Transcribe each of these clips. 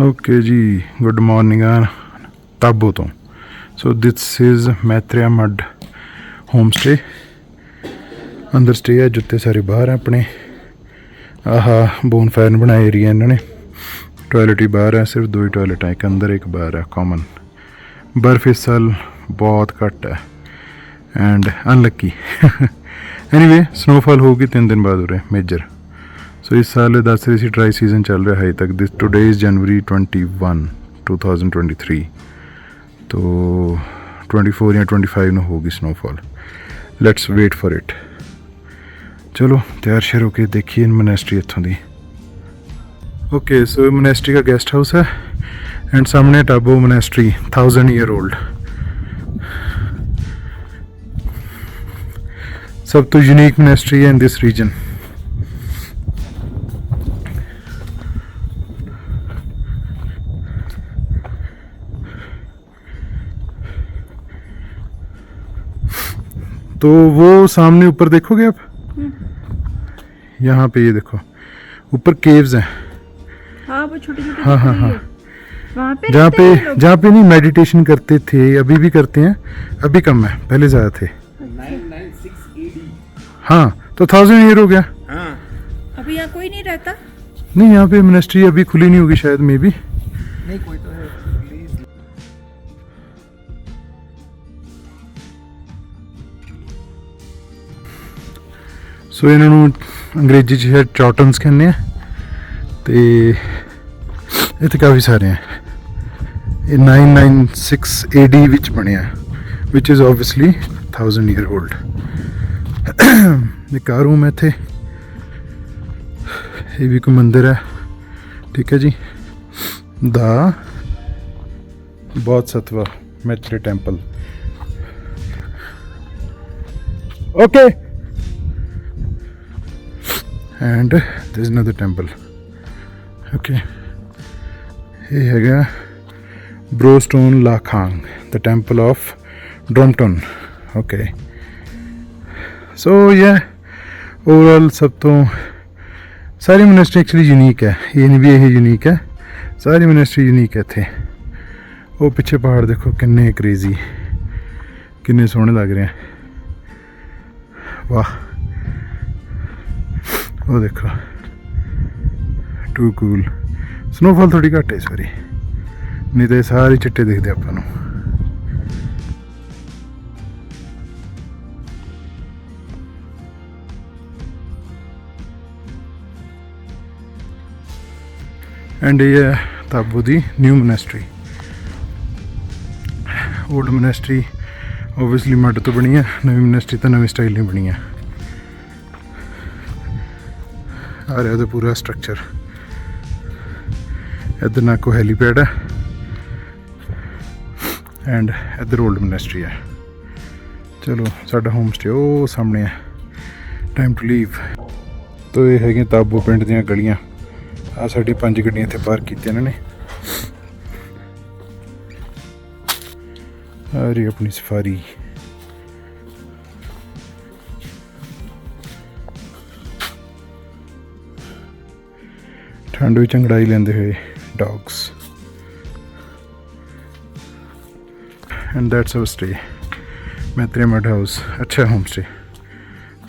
Okay ji, good morning Tabo तो। So this is Maitreya mud home stay. अंदर stay है, जुत्ते सारे बाहर हैं अपने। आह बोन फायर बनाए एरिया इन्होंने। टॉयलेट ही बाहर है, सिर्फ 2 ही टॉयलेट हैं, एक अंदर एक बाहर है कॉमन। बर्फ़ इस साल बहुत घट है एंड अनलक्की। एनीवे स्नोफॉल होगी 3 दिन बाद उरे मेजर। सो इस साल दस रही सी ड्राई सीजन चल रहा है तक। This today is January 21 2023। तो 24 या 25 में होगी स्नोफॉल। Let's wait for it. चलो तैयार शेयर होके देखिए मोनेस्ट्री इत्थों दी। ओके सो मोनेस्ट्री का गेस्ट हाउस है एंड सामने टाबो मोनेस्ट्री 1000 ईयर ओल्ड। सब तो यूनिक मोनेस्ट्री है इन दिस रीजन। तो वो सामने ऊपर देखोगे आप, यहाँ पे ये देखो ऊपर केव्स हैं। हाँ वो छोटे-छोटे। हाँ हाँ हाँ, वहाँ पे जहाँ पे नहीं मेडिटेशन करते थे, अभी भी करते हैं, अभी कम है, पहले ज़्यादा थे। 996 AD। हाँ तो 1000 ईयर हो गया। हाँ अभी यहाँ कोई नहीं रहता। नहीं यहाँ पे मिनिस्ट्री अभी खुली नहीं होगी शायद, मे बी। नहीं कोई तो है प्लीज। सो इन्होंने अंग्रेजी च चॉटन्स कहने ते इत्थे काफ़ी सारे हैं। ये 996 AD विच बने, which is obviously 1000 year old. एक रूम है इत्थे, ये भी कोई मंदिर है, ठीक है जी। दा बहुत सत्वा Maitri temple. Okay and this is another temple. Okay ये हैगा Broston Lhakhang, the temple of Dromton. Okay so ये ओवरऑल सब तो सारी मोनेस्ट्री एक्चुअली यूनिक है, ये नहीं भी यही यूनिक है, सारी मोनेस्ट्री यूनिक है थे। वो पिछे पहाड़ देखो किन्ने क्रेजी, किन्ने सोहने लग रहे हैं, वाह। वो देखो टू कूल। स्नोफॉल थोड़ी घट है इस बारी, नहीं तो सारे चिट्टे दिखते अपन। एंड ये है ताबो दी new monastery. Old monastery obviously mud तो बनी है, नवी मोनेस्ट्री तो नवी स्टाइल नहीं बनी है। आ रहा तो पूरा स्ट्रक्चर। इधर ना को हेलीपैड है एंड इधर ओल्ड मोनेस्ट्री है। चलो साडा होम स्टे ओ सामने है, टाइम टू लीव। तो ये है ताबो पिंड दी गलियां। आ साडी 5 गड्डियां इत्थे पार्क कीतियां इन्होंने। आ रही अपनी सफारी। ठंड विच अंगड़ाई लेंदे हुए dogs. And that's our stay Maitreya mud house. अच्छा होम स्टे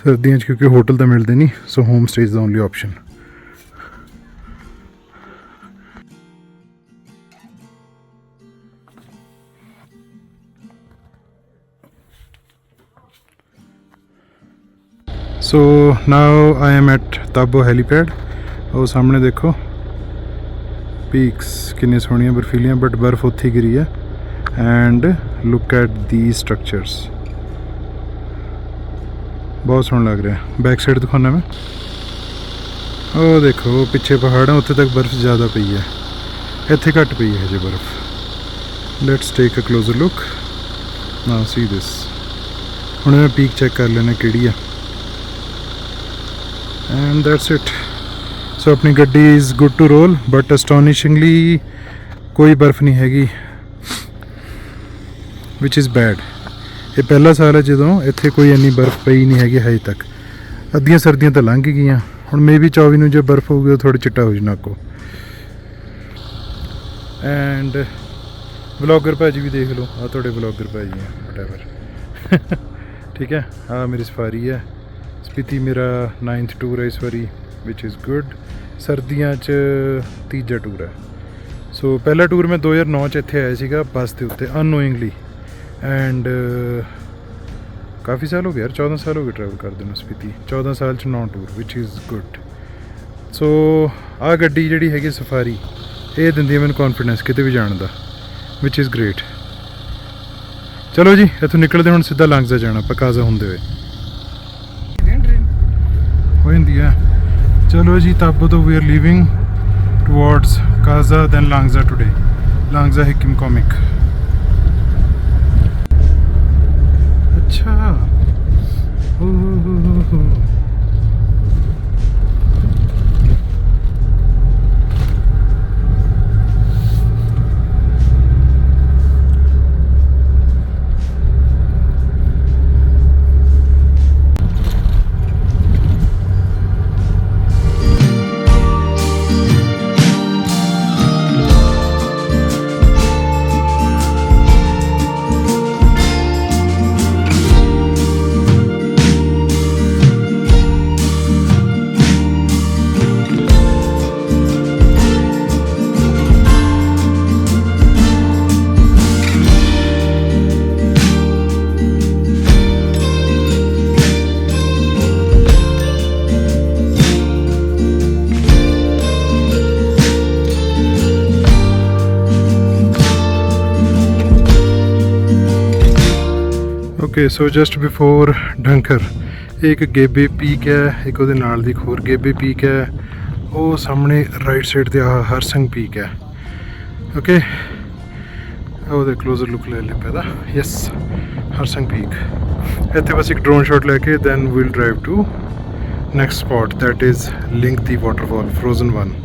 सर्दियों क्योंकि होटल तो मिलते नहीं, so home stay is the only option. So now I am at Tabo helipad. और सामने देखो पीक्स कितनी सोहनियां बर्फीलियां, बट बर्फ उत्थे गिरी है। And look at the structures, बहुत सोहना लग रहा है। बैक साइड दिखाना मैं, ओ देखो पिछे पहाड़ है, उत्थे तक बर्फ ज़्यादा पई है, इत्थे घट पई है जो बर्फ। Let's take a closer look now, see this. हुण मैं पीक चेक कर लेना किहड़ी है। And that's it. सो अपनी गड्डी is good to roll, but astonishingly कोई बर्फ़ नहीं हैगी, विच इज़ बैड। ये पहला साल है जो इत्थे कोई इन्नी बर्फ़ पई नहीं हैगी हजे तक। अद्धियां सर्दियां तो लंघ गईयां, हुण मे बी 24 नूं जो बर्फ़ होगी वो थोड़ी चिट्टा हो जाना को। ਐਂਡ ਵਲੌਗਰ ਭਾਜੀ ਵੀ ਦੇਖ ਲਓ, ਆ ਤੁਹਾਡੇ ਵਲੌਗਰ ਭਾਜੀ ਆ ਵਟਐਵਰ। ਠੀਕ ਹੈ, ਆ ਮੇਰੀ ਸਫਾਰੀ ਹੈ। ਸਪੀਤੀ ਮੇਰਾ 9th ਟੂਰ ਹੈ ਇਸ ਵਾਰੀ, ਵਿਚ ਇਜ਼ ਗੁੱਡ। ਸਰਦੀਆਂ 'ਚ ਤੀਜਾ ਟੂਰ ਹੈ। ਸੋ ਪਹਿਲਾ ਟੂਰ ਮੈਂ 2009 'ਚ ਇੱਥੇ ਆਇਆ ਸੀਗਾ ਬੱਸ ਦੇ ਉੱਤੇ ਅਨਨੋਇੰਗਲੀ, ਐਂਡ ਕਾਫੀ ਸਾਲ ਹੋ ਗਏ ਯਾਰ, 14 ਸਾਲ ਹੋ ਗਏ ਟਰੈਵਲ ਕਰਦੇ ਨੂੰ ਸਪੀਤੀ। 14 ਸਾਲ 'ਚ 9 ਟੂਰ ਵਿਚ ਇਜ਼ ਗੁੱਡ। ਸੋ ਆਹ ਗੱਡੀ ਜਿਹੜੀ ਹੈਗੀ ਸਫਾਰੀ, ਇਹ ਦਿੰਦੀ ਹੈ ਮੈਨੂੰ ਕੌਨਫੀਡੈਂਸ ਕਿਤੇ ਵੀ ਜਾਣ ਦਾ, ਵਿਚ ਇਜ਼ ਗ੍ਰੇਟ। ਚਲੋ ਜੀ ਇੱਥੋਂ ਨਿਕਲਦੇ ਹੁਣ ਸਿੱਧਾ ਲਾਂਗਜ਼ਾ ਜਾਣਾ ਆਪਾਂ ਕਾਜ਼ਾ ਹੁੰਦੇ ਹੋਏ। ਹੋ ਜਾਂਦੀ ਹੈ। ਚਲੋ ਜੀ ਤਾਬੋ ਤੋਂ we are leaving towards Kaza then Langza today, Langza Hikkim Komic. ਅੱਛਾ okay. So just before Dhankar ਇੱਕ ਗੇਬੇ ਪੀਕ ਹੈ, ਇੱਕ ਉਹਦੇ ਨਾਲ ਦੀ ਇੱਕ ਹੋਰ ਗੇਬੇ ਪੀਕ ਹੈ, ਉਹ ਸਾਹਮਣੇ ਰਾਈਟ ਸਾਈਡ ਤੇ ਆਹ ਹਰਸੰਗ ਪੀਕ ਹੈ। ਓਕੇ, ਉਹਦੇ ਕਲੋਜ਼ਰ ਲੁੱਕ ਲੈ ਲਿਆ ਪਹਿਲਾਂ। Yes, Harsang peak. ਇੱਥੇ ਬਸ ਇੱਕ ਡਰੋਨ ਸ਼ਾਟ ਲੈ ਕੇ then we'll drive to next spot that is Lingti waterfall frozen 1।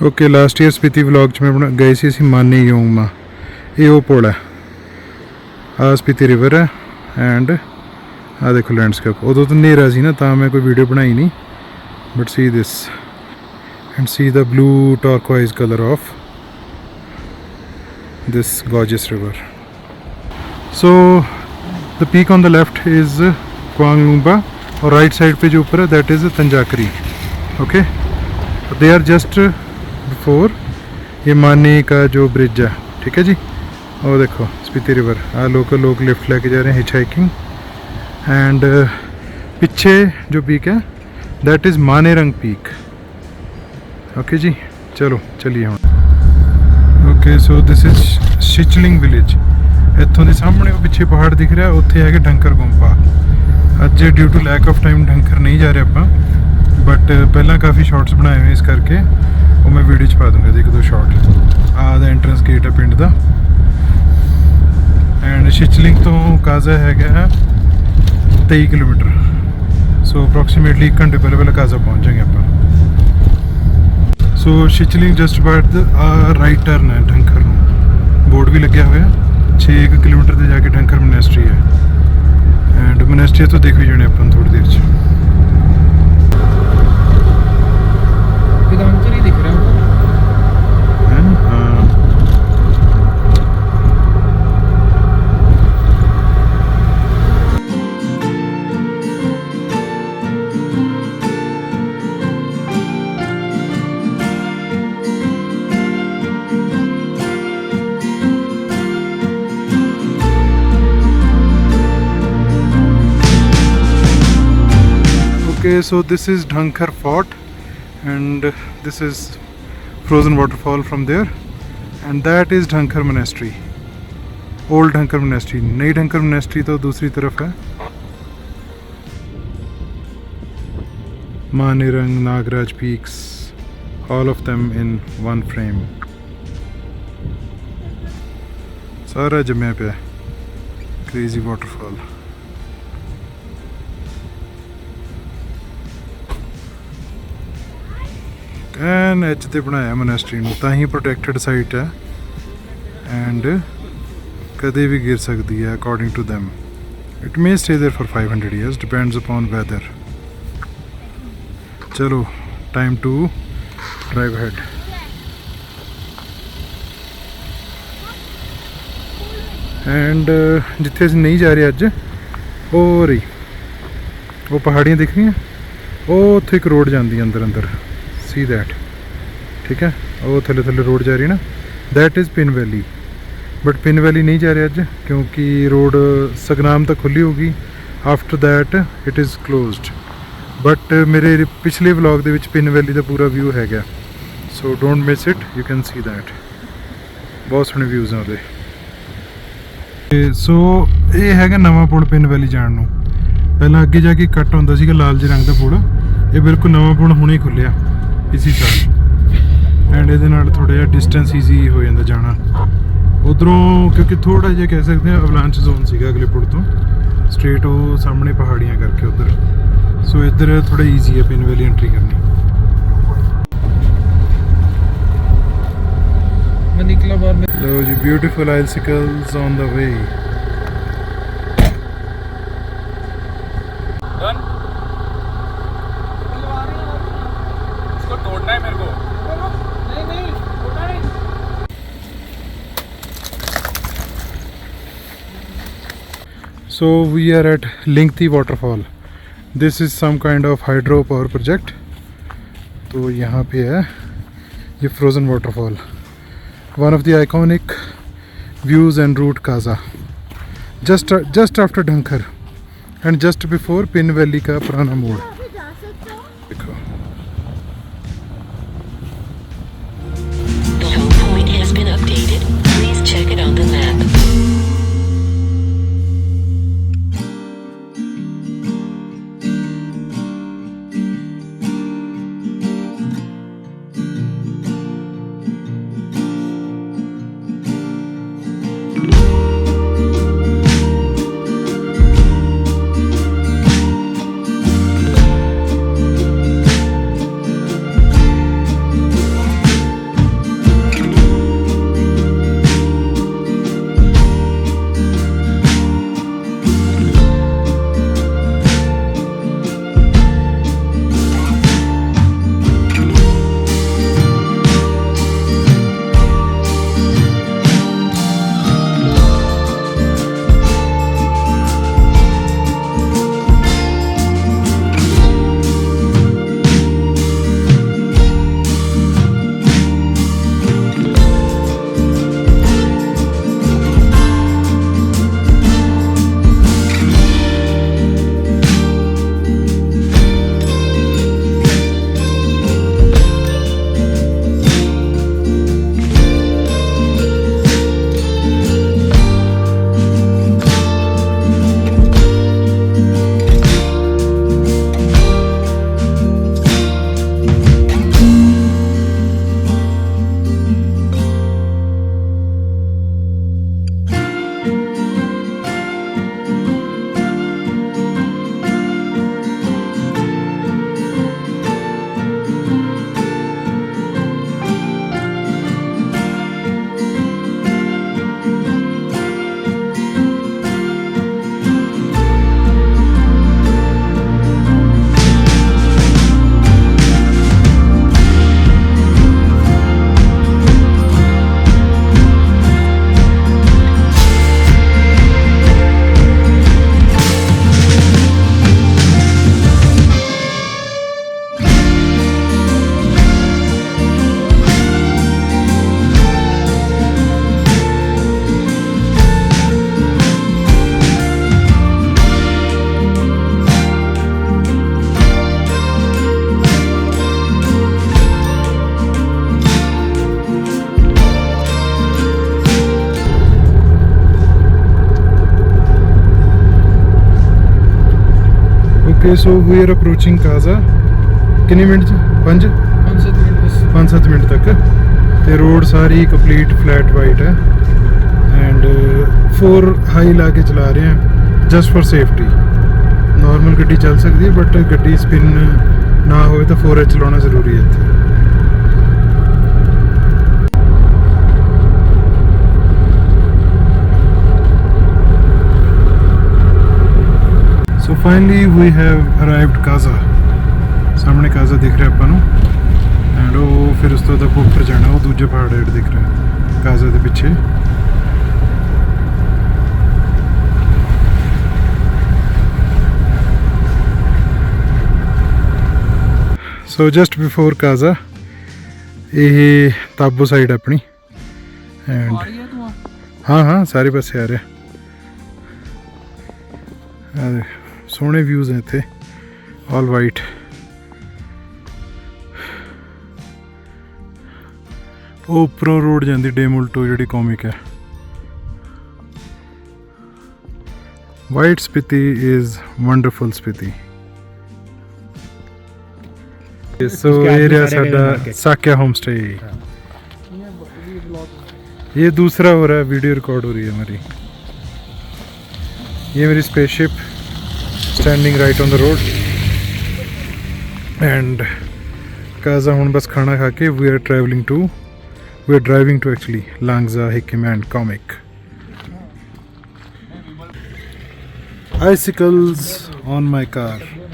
Okay, last year Spiti vlog 'ਚ ਮੈਂ ਗਏ ਸੀ ਅਸੀਂ ਮਾਨੇ ਯੋਂਗਮਾ, ਇਹ ਉਹ ਪੁਲ ਹੈ। ਆਹ ਸਪੀਤੀ ਰਿਵਰ ਹੈ ਐਂਡ ਆਹ ਦੇਖੋ ਲੈਂਡਸਕੇਪ। ਉਦੋਂ ਤਾਂ ਹਨੇਰਾ ਸੀ ਨਾ ਤਾਂ ਮੈਂ ਕੋਈ ਵੀਡੀਓ ਬਣਾਈ ਨਹੀਂ, but C this and C the blue turquoise color of this gorgeous river. So the peak on the left is Kuanglumba और राइट साइड पे जो ऊपर है that is तंजाकरी. Okay, they are just before ये माने का जो ब्रिज है. ठीक है जी, और देखो स्पीति रिवर. लोकल लोग लिफ्ट लेके जा रहे हैं, हिच हाइकिंग. एंड पीछे जो पीक है that is Manerang peak. Okay ji, चलो चलिए हम. Okay, so this is Shichling village. इतों के सामने वो पिछे पहाड़ दिख रहा है, उत्थे है ढंकर गुंफा. अज due to lack of time Dhankar नहीं जा रहे आप, बट पहला काफ़ी शॉट्स बनाए हुए इस करके वो मैं वीडियो च पा दूँगा. एक दो शॉट. आ दा एंट्रेंस गेट है पिंड का. एंड शिचलिंग तो काज़ा है 23 किलोमीटर. सो अप्रॉक्सीमेटली 1 घंटे पहले काज़ा पहुँच जाएंगे आप. सो शिचलिंग जस्ट बाहर राइट टर्न है ढंकर में. बोर्ड भी लगे हुए हैं. 6 किलोमीटर से जाके ढंकर मोनेस्ट्री है. एंड मोनेस्ट्री तो देख भी जाने अपन थोड़ी देर च. दिख रहा है. हाँ, okay, so this is Dhankar Fort and this is frozen waterfall from there, and that is Dhankar Monastery, old Dhankar Monastery. नई Dhankar Monastery तो दूसरी तरफ है. Manirang, Nagraj peaks, all of them in one frame. सारा जम्या पे crazy waterfall. N H ਤੇ ਬਣਾਇਆ monastery ਨੂੰ, ਤਾਂ ਹੀ ਪ੍ਰੋਟੈਕਟਡ ਸਾਈਟ ਹੈ ਐਂਡ ਕਦੇ ਵੀ ਗਿਰ ਸਕਦੀ ਹੈ according to them. It may stay there for 500 years, depends upon weather. ਚਲੋ time to drive ahead. And ਜਿੱਥੇ ਅਸੀਂ ਨਹੀਂ ਜਾ ਰਹੇ ਅੱਜ, ਉਹ ਰਹੀ ਉਹ ਪਹਾੜੀਆਂ ਦਿਖ ਰਹੀਆਂ, ਉਹ ਉੱਥੇ ਇੱਕ ਰੋਡ ਜਾਂਦੀ ਹੈ ਅੰਦਰ see that, ਠੀਕ ਹੈ, ਉਹ ਥੱਲੇ ਰੋਡ ਜਾ ਰਹੀ ਨਾ, that is Pin Valley. But Pin valley ਨਹੀਂ ਜਾ ਰਿਹਾ ਅੱਜ ਕਿਉਂਕਿ ਰੋਡ ਸਗਨਾਮ ਤੱਕ ਖੁੱਲੀ ਹੋਗੀ, after that it is closed. But ਮੇਰੇ ਪਿਛਲੇ ਵਲੌਗ ਦੇ ਵਿੱਚ ਪਿਨ ਵੈਲੀ ਦਾ ਪੂਰਾ ਵਿਊ ਹੈਗਾ, so don't miss it, you can see that. ਬਹੁਤ ਸੋਹਣੇ ਵਿਊਜ਼ ਆ ਉਹਦੇ. ਸੋ ਇਹ ਹੈਗਾ ਨਵਾਂ ਪੁਲ ਪਿਨ ਵੈਲੀ ਜਾਣ ਨੂੰ. ਪਹਿਲਾਂ ਅੱਗੇ ਜਾ ਕੇ ਕੱਟ ਹੁੰਦਾ ਸੀਗਾ ਲਾਲ ਜਿਹੇ ਰੰਗ ਦਾ ਪੁਲ, ਇਹ ਬਿਲਕੁਲ ਨਵਾਂ ਪੁਲ ਹੁਣੇ ਖੁੱਲਿਆ ਇਸੀ ਸਾਲ, ਐਂਡ ਇਹਦੇ ਨਾਲ ਥੋੜ੍ਹਾ ਜਿਹਾ ਡਿਸਟੈਂਸ ਈਜ਼ੀ ਹੋ ਜਾਂਦਾ ਜਾਣਾ ਉਧਰੋਂ, ਕਿਉਂਕਿ ਥੋੜ੍ਹਾ ਜਿਹਾ ਕਹਿ ਸਕਦੇ ਹਾਂ ਅਵਲਾਂਚ ਜ਼ੋਨ ਸੀਗਾ ਅਗਲੇ ਪੁਲ ਤੋਂ ਸਟ੍ਰੇਟ, ਉਹ ਸਾਹਮਣੇ ਪਹਾੜੀਆਂ ਕਰਕੇ ਉਧਰ, ਸੋ ਇੱਧਰ ਥੋੜ੍ਹਾ ਈਜ਼ੀ ਹੈ ਪਿਨ ਵੈਲੀ ਐਂਟਰੀ ਕਰਨੀ. मैं निकला बाहर में. ਲਓ ਜੀ, ਬਿਊਟੀਫੁਲ ਆਈਲਸਿਕਲਸ ਔਨ ਦਾ ਵੇ. इसको तोड़ना है मेरे को. नहीं तोड़ना नहीं. So we are at Lingthi Waterfall. This is some kind of hydro power project. तो यहाँ पे है ये frozen waterfall. One of the iconic views en route Kaza. Just after Dhankar and just before Pin Valley का पुराना मोड़. देखो. The home point has been updated. Please check it on the map. Okay, so we are approaching Kaza ਕਿੰਨੇ minute 'ਚ 5 5-7 minute ਬਸ 5-7 minute ਤੱਕ ਤੇ road ਸਾਰੀ complete flat white ਹੈ and 4 high ਲਾ ਕੇ ਚਲਾ ਰਹੇ ਹਾਂ ਜਸਟ ਫॉर ਸੇਫਟੀ ਨਾਰਮਲ ਗੱਡੀ ਚੱਲ ਸਕਦੀ ਹੈ ਬਟ ਗੱਡੀ ਸਪਿਨ ਨਾ ਹੋਵੇ ਤਾਂ 4H ਚਲਾਉਣਾ ਜ਼ਰੂਰੀ ਹੈ ਇੱਥੇ So finally we have arrived Kaza. ਸਾਹਮਣੇ ਕਾਜ਼ਾ ਦਿਖ ਰਿਹਾ ਆਪਾਂ ਨੂੰ ਐਂਡ ਉਹ ਫਿਰ ਉਸ ਤੋਂ ਤੱਕ ਉੱਪਰ ਜਾਣਾ ਉਹ ਦੂਜੇ ਪਹਾੜ ਹੇਠ ਦਿਖ ਰਿਹਾ ਕਾਜ਼ਾ ਦੇ ਪਿੱਛੇ ਸੋ ਜਸਟ ਬਿਫੋਰ ਕਾਜ਼ਾ ਇਹ ਤਾਬੋ ਸਾਈਡ ਆਪਣੀ ਐਂਡ ਆ ਰਹੀ ਹੈ ਤੂੰ ਹਾਂ ਸਾਰੇ ਪਾਸੇ ਆ ਰਿਹਾ ਸੋਹਣੇ ਵਿਊਜ਼ ਨੇ ਇੱਥੇ ਆਲ ਵਾਈਟ ਉਹ ਉੱਪਰੋਂ ਰੋਡ ਜਾਂਦੀ ਡੇਮੁਲਟੋ ਜਿਹੜੀ ਕੌਮਿਕ ਹੈ white Spiti is wonderful Spiti so ये रहा साडा साक्या होम स्टे ये दूसरा हो रहा है वीडियो रिकॉर्ड हो रही है हमारी ये मेरी spaceship standing right on the road and Kaza हुन बस खाना खा के we are driving to actually Langza Hikkim and Komic icicles on my car